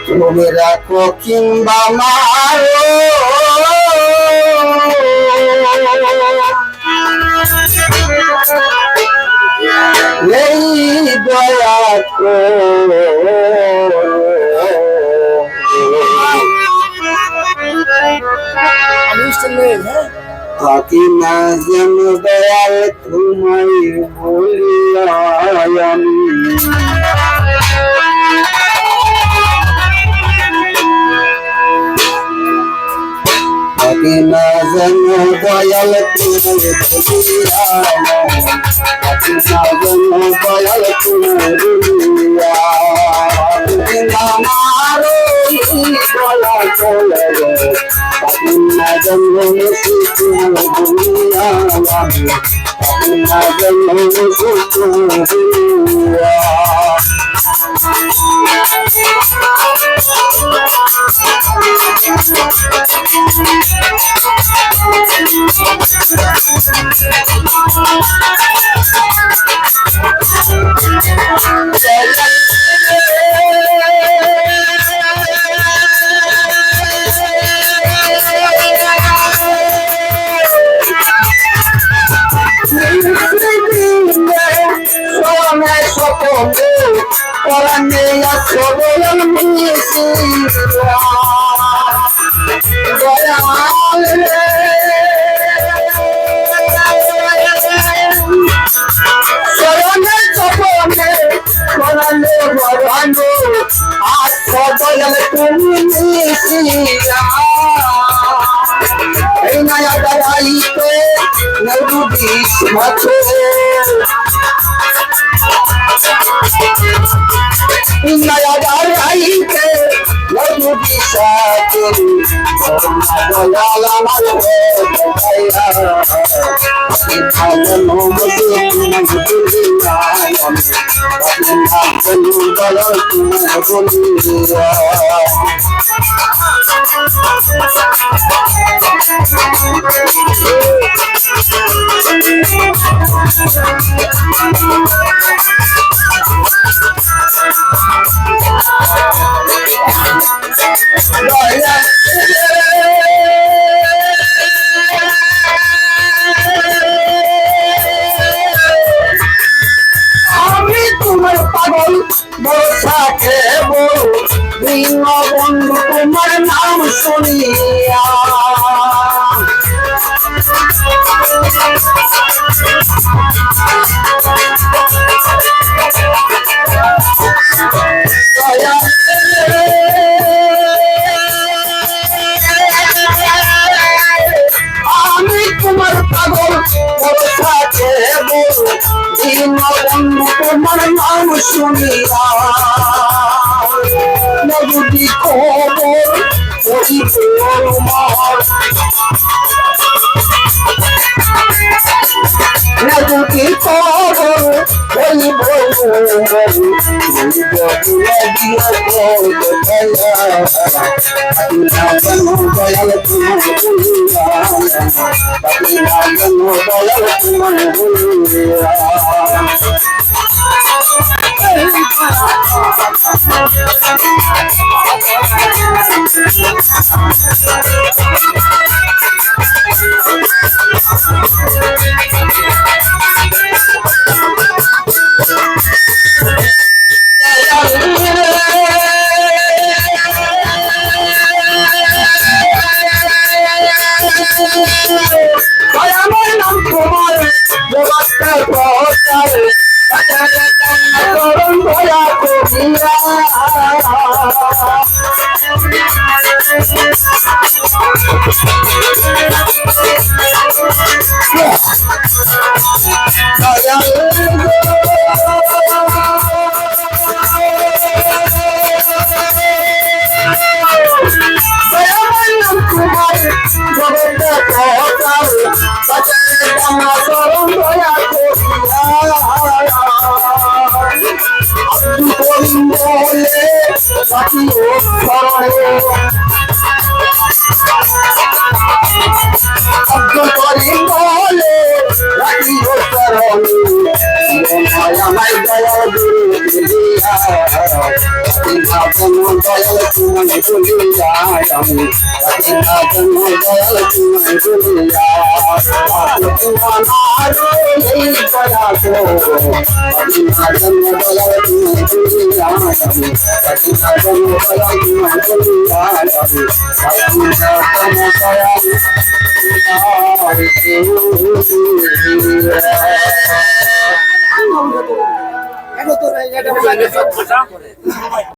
তুমি রাখো কিংবা মারো এই দয়া থাকি না যেন দয়াল তোমায় বলিয়া থাকি না যেন দয়াল তোমায় বলিয়া থাকি না যেন দয়াল তোমায় বলিয়া আমারো গলা চলে থাকি না যেন তোমায় বলিয়া থাকি না যেন তোমায় বলিয়া আমি তোমার পাগল বসাকে বল বন্ধু তোমার নাম শুনিয়া আমি তোমার পাগল বসাকে বল বন্ধু তোমার নাম শুনিয়া যদি খবর যদি রাখিও স্মরণে অন্তরে বলে রাখিও স্মরণে আমায় দয়া দিয়া দয়াল তুমি বলিয়া আমি দয়াল তুমি বলিয়া এই করা দয়াল তুমি বলিয়া আমি